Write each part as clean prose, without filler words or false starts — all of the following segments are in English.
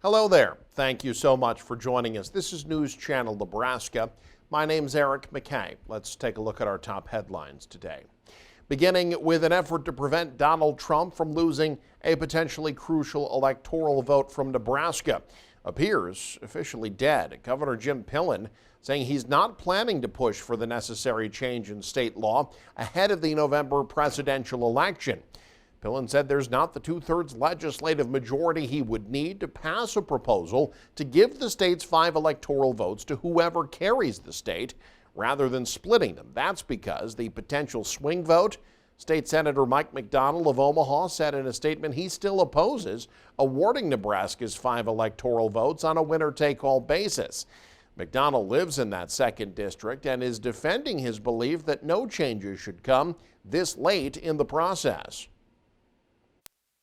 Hello there. Thank you so much for joining us. This is News Channel Nebraska. My name's Eric McKay. Let's take a look at our top headlines today. Beginning with an effort to prevent Donald Trump from losing a potentially crucial electoral vote from Nebraska appears officially dead. Governor Jim Pillen saying he's not planning to push for the necessary change in state law ahead of the November presidential election. Pillen said there's not the two-thirds legislative majority he would need to pass a proposal to give the state's 5 electoral votes to whoever carries the state rather than splitting them. That's because the potential swing vote, State Senator Mike McDonnell of Omaha said in a statement he still opposes awarding Nebraska's 5 electoral votes on a winner-take-all basis. McDonnell lives in that 2nd district and is defending his belief that no changes should come this late in the process.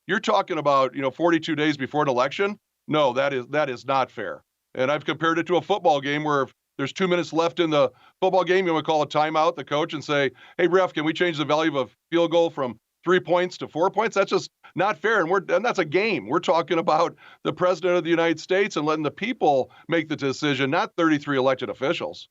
You're talking about, 42 days before an election? No, that is not fair. And I've compared it to a football game where if there's 2 minutes left in the football game, you want to call a timeout, the coach, and say, hey, ref, can we change the value of a field goal from 3 points to 4 points? That's just not fair. And that's a game. We're talking about the president of the United States and letting the people make the decision, not 33 elected officials.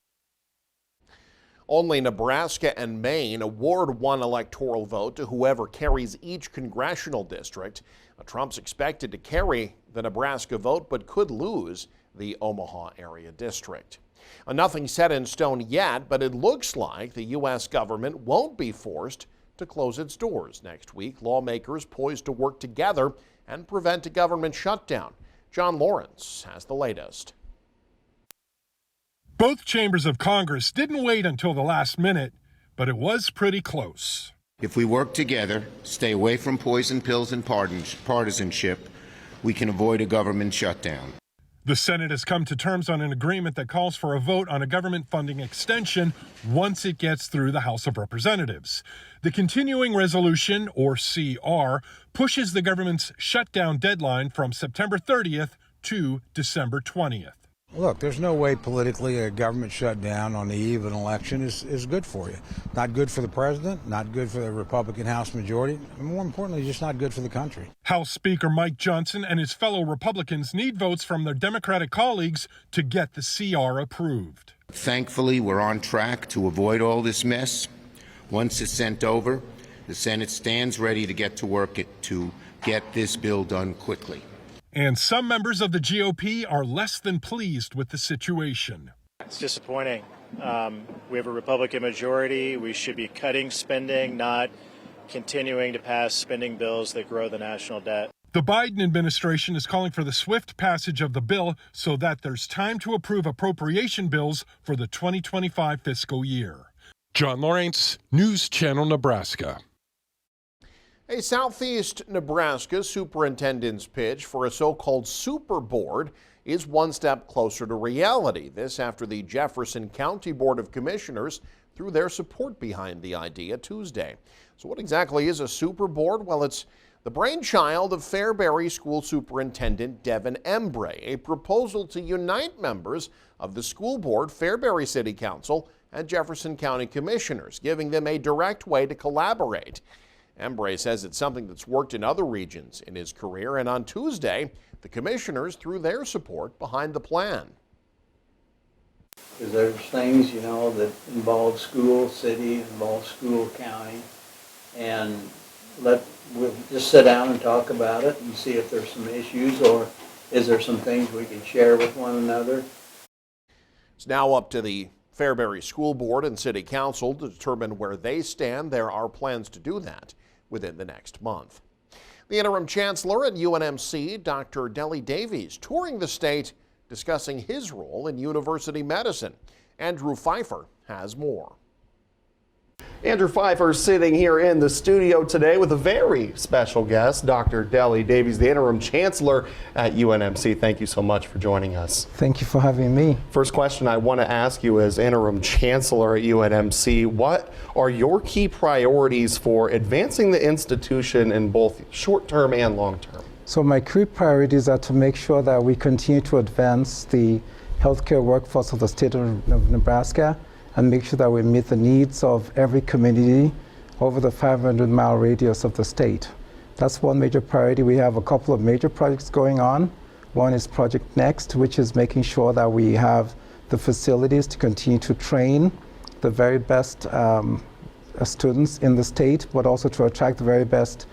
Only Nebraska and Maine award 1 electoral vote to whoever carries each congressional district. Trump's expected to carry the Nebraska vote, but could lose the Omaha area district. Nothing set in stone yet, but it looks like the U.S. government won't be forced to close its doors next week. Lawmakers poised to work together and prevent a government shutdown. John Lawrence has the latest. Both chambers of Congress didn't wait until the last minute, but it was pretty close. If we work together, stay away from poison pills and partisanship, we can avoid a government shutdown. The Senate has come to terms on an agreement that calls for a vote on a government funding extension once it gets through the House of Representatives. The continuing resolution, or CR, pushes the government's shutdown deadline from September 30th to December 20th. Look, there's no way politically a government shutdown on the eve of an election is good for you. Not good for the president, not good for the Republican House majority, and more importantly, just not good for the country. House Speaker Mike Johnson and his fellow Republicans need votes from their Democratic colleagues to get the CR approved. Thankfully, we're on track to avoid all this mess. Once it's sent over, the Senate stands ready to get to work to get this bill done quickly. And some members of the GOP are less than pleased with the situation. It's disappointing. We have a Republican majority. We should be cutting spending, not continuing to pass spending bills that grow the national debt. The Biden administration is calling for the swift passage of the bill so that there's time to approve appropriation bills for the 2025 fiscal year. John Lawrence, News Channel Nebraska. A Southeast Nebraska superintendent's pitch for a so-called super board is one step closer to reality. This after the Jefferson County Board of Commissioners threw their support behind the idea Tuesday. So what exactly is a super board? Well, it's the brainchild of Fairbury School Superintendent Devin Embray, a proposal to unite members of the school board, Fairbury City Council, and Jefferson County Commissioners, giving them a direct way to collaborate. Embray says it's something that's worked in other regions in his career, and on Tuesday, the commissioners threw their support behind the plan. Because there's things, that involve school, city, involve school, county, and we'll just sit down and talk about it and see if there's some issues or is there some things we can share with one another. It's now up to the Fairbury School Board and City Council to determine where they stand. There are plans to do that within the next month. The interim chancellor at UNMC, Dr. Dellie Davies, touring the state discussing his role in university medicine. Andrew Pfeiffer has more. Andrew Pfeiffer sitting here in the studio today with a very special guest, Dr. Dellie Davies, the interim chancellor at UNMC. Thank you so much for joining us. Thank you for having me. First question I want to ask you as interim chancellor at UNMC, what are your key priorities for advancing the institution in both short-term and long-term? So my key priorities are to make sure that we continue to advance the healthcare workforce of the state of Nebraska and make sure that we meet the needs of every community over the 500-mile radius of the state. That's one major priority. We have a couple of major projects going on. One is Project Next, which is making sure that we have the facilities to continue to train the very best students in the state, but also to attract the very best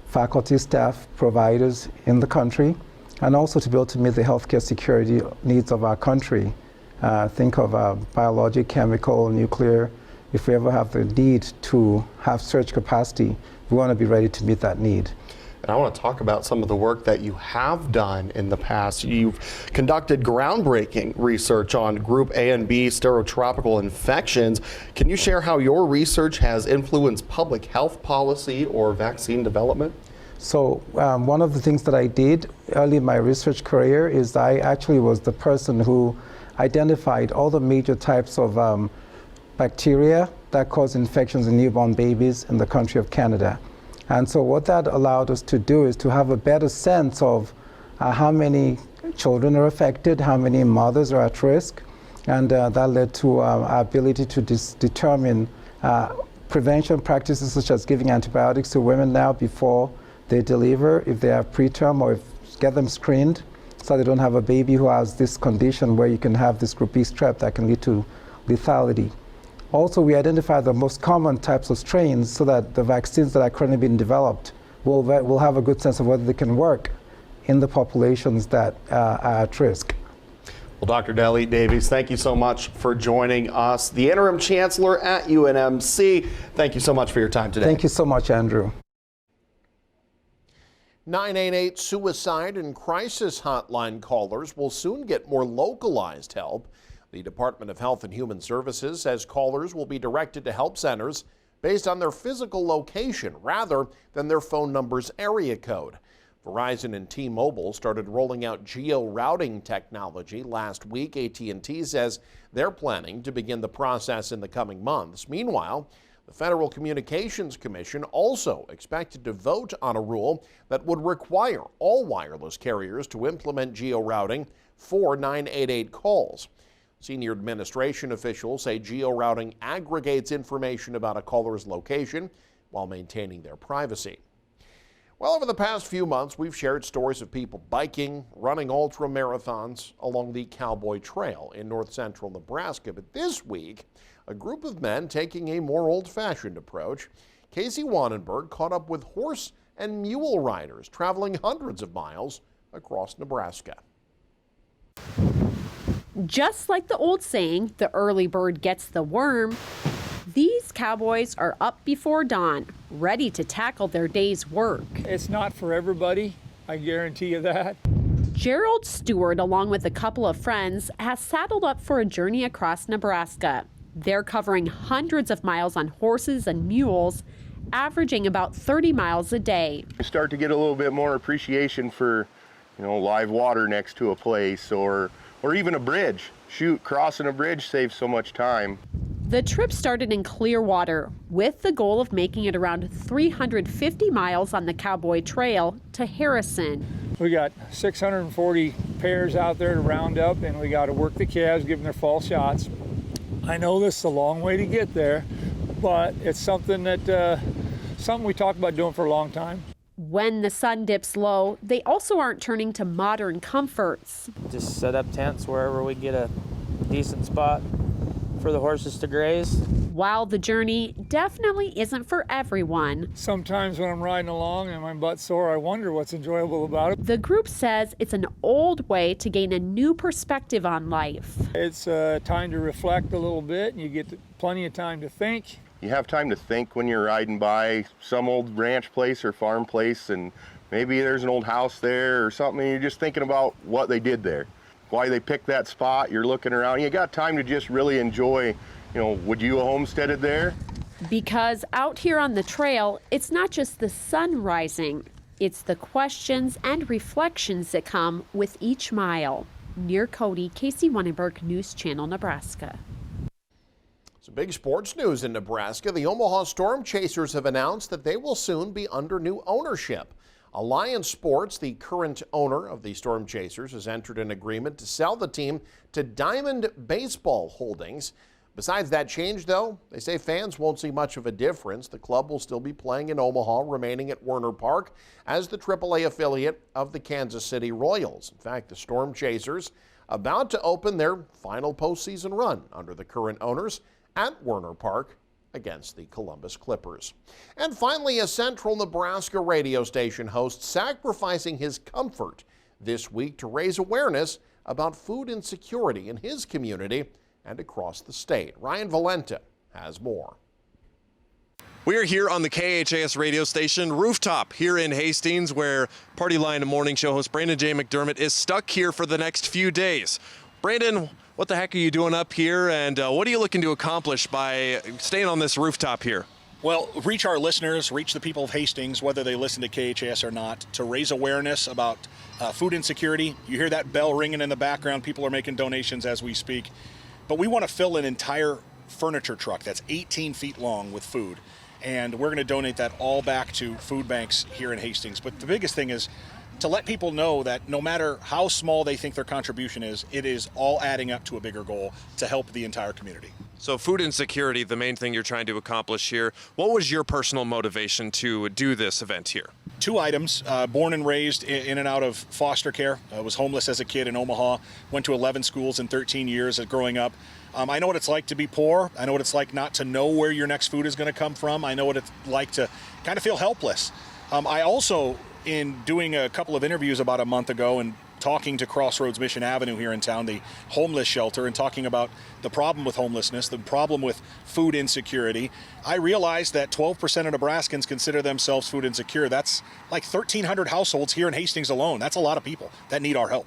faculty, staff, providers in the country, and also to be able to meet the healthcare security needs of our country. Think of biologic, chemical, nuclear. If we ever have the need to have surge capacity, we want to be ready to meet that need. And I want to talk about some of the work that you have done in the past. You've conducted groundbreaking research on Group A and B stereotropical infections. Can you share how your research has influenced public health policy or vaccine development? So one of the things that I did early in my research career is I actually was the person who identified all the major types of bacteria that cause infections in newborn babies in the country of Canada. And so what that allowed us to do is to have a better sense of how many children are affected, how many mothers are at risk, and that led to our ability to determine prevention practices such as giving antibiotics to women now before they deliver, if they have preterm, or get them screened so they don't have a baby who has this condition where you can have this group B strep that can lead to lethality. Also, we identify the most common types of strains so that the vaccines that are currently being developed will have a good sense of whether they can work in the populations that are at risk. Well, Dr. Deli Davies, thank you so much for joining us. The Interim Chancellor at UNMC, thank you so much for your time today. Thank you so much, Andrew. 988 suicide and crisis hotline callers will soon get more localized help. The Department of Health and Human Services says callers will be directed to help centers based on their physical location rather than their phone number's area code. Verizon and T-Mobile started rolling out geo-routing technology last week. AT&T says they're planning to begin the process in the coming months. Meanwhile, the Federal Communications Commission also expected to vote on a rule that would require all wireless carriers to implement geo-routing for 988 calls. Senior administration officials say geo-routing aggregates information about a caller's location while maintaining their privacy. Well, over the past few months, we've shared stories of people biking, running ultra marathons along the Cowboy Trail in north central Nebraska. But this week, a group of men taking a more old-fashioned approach. Casey Wanenberg caught up with horse and mule riders traveling hundreds of miles across Nebraska. Just like the old saying, the early bird gets the worm, these cowboys are up before dawn, ready to tackle their day's work. It's not for everybody, I guarantee you that. Gerald Stewart, along with a couple of friends, has saddled up for a journey across Nebraska. They're covering hundreds of miles on horses and mules, averaging about 30 miles a day. You start to get a little bit more appreciation for, live water next to a place or even a bridge. Shoot, crossing a bridge saves so much time. The trip started in Clearwater with the goal of making it around 350 miles on the Cowboy Trail to Harrison. We got 640 pairs out there to round up, and we got to work the calves, give them their fall shots. I know this is a long way to get there, but it's something we talked about doing for a long time. When the sun dips low, they also aren't turning to modern comforts. Just set up tents wherever we get a decent spot for the horses to graze. While the journey definitely isn't for everyone. Sometimes when I'm riding along and my butt's sore, I wonder what's enjoyable about it. The group says it's an old way to gain a new perspective on life. It's time to reflect a little bit, and you get plenty of time to think. You have time to think when you're riding by some old ranch place or farm place, and maybe there's an old house there or something, and you're just thinking about what they did there, why they picked that spot. You're looking around. You got time to just really enjoy, would you have homesteaded there? Because out here on the trail, it's not just the sun rising, it's the questions and reflections that come with each mile. Near Cody, Casey Wanenberg, News Channel, Nebraska. Some big sports news in Nebraska. The Omaha Storm Chasers have announced that they will soon be under new ownership. Alliance Sports, the current owner of the Storm Chasers, has entered an agreement to sell the team to Diamond Baseball Holdings. Besides that change, though, they say fans won't see much of a difference. The club will still be playing in Omaha, remaining at Werner Park as the AAA affiliate of the Kansas City Royals. In fact, the Storm Chasers about to open their final postseason run under the current owners at Werner Park against the Columbus Clippers. And finally, a Central Nebraska radio station host sacrificing his comfort this week to raise awareness about food insecurity in his community and across the state. Ryan Valenta has more. We are here on the KHAS radio station rooftop here in Hastings, where Party Line Morning Show host Brandon J. McDermott is stuck here for the next few days. Brandon, what the heck are you doing up here, and what are you looking to accomplish by staying on this rooftop here? Well, reach our listeners, reach the people of Hastings, whether they listen to KHAS or not, to raise awareness about food insecurity. You hear that bell ringing in the background. People are making donations as we speak. But we want to fill an entire furniture truck that's 18 feet long with food. And we're going to donate that all back to food banks here in Hastings. But the biggest thing is to let people know that no matter how small they think their contribution is, it is all adding up to a bigger goal to help the entire community. So food insecurity, the main thing you're trying to accomplish here. What was your personal motivation to do this event here? 2 items, born and raised in and out of foster care. I was homeless as a kid in Omaha, went to 11 schools in 13 years growing up. I know what it's like to be poor. I know what it's like not to know where your next food is going to come from. I know what it's like to kind of feel helpless. I also, in doing a couple of interviews about a month ago and talking to Crossroads Mission Avenue here in town, the homeless shelter, and talking about the problem with homelessness, the problem with food insecurity, I realized that 12% of Nebraskans consider themselves food insecure. That's like 1,300 households here in Hastings alone. That's a lot of people that need our help.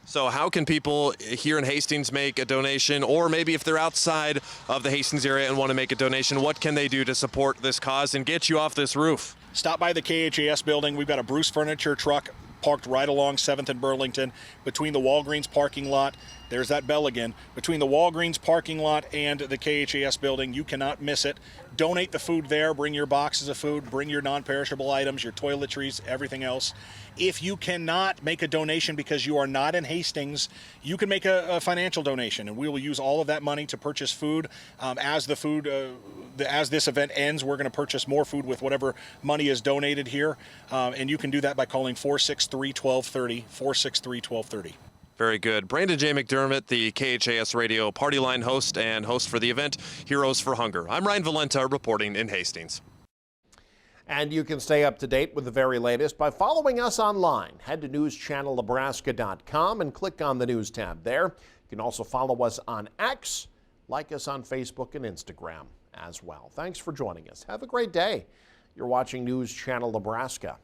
So how can people here in Hastings make a donation, or maybe if they're outside of the Hastings area and want to make a donation, what can they do to support this cause and get you off this roof? Stop by the KHAS building. We've got a Bruce furniture truck parked right along 7th and Burlington between the Walgreens parking lot. There's that bell again. Between the Walgreens parking lot and the KHAS building, you cannot miss it. Donate the food there. Bring your boxes of food. Bring your non-perishable items, your toiletries, everything else. If you cannot make a donation because you are not in Hastings, you can make a financial donation, and we will use all of that money to purchase food. As this event ends, we're going to purchase more food with whatever money is donated here, and you can do that by calling 463-1230, 463-1230. Very good. Brandon J. McDermott, the KHAS Radio Party Line host and host for the event Heroes for Hunger. I'm Ryan Valenta reporting in Hastings. And you can stay up to date with the very latest by following us online. Head to newschannelnebraska.com and click on the News tab there. You can also follow us on X, like us on Facebook and Instagram as well. Thanks for joining us. Have a great day. You're watching News Channel Nebraska.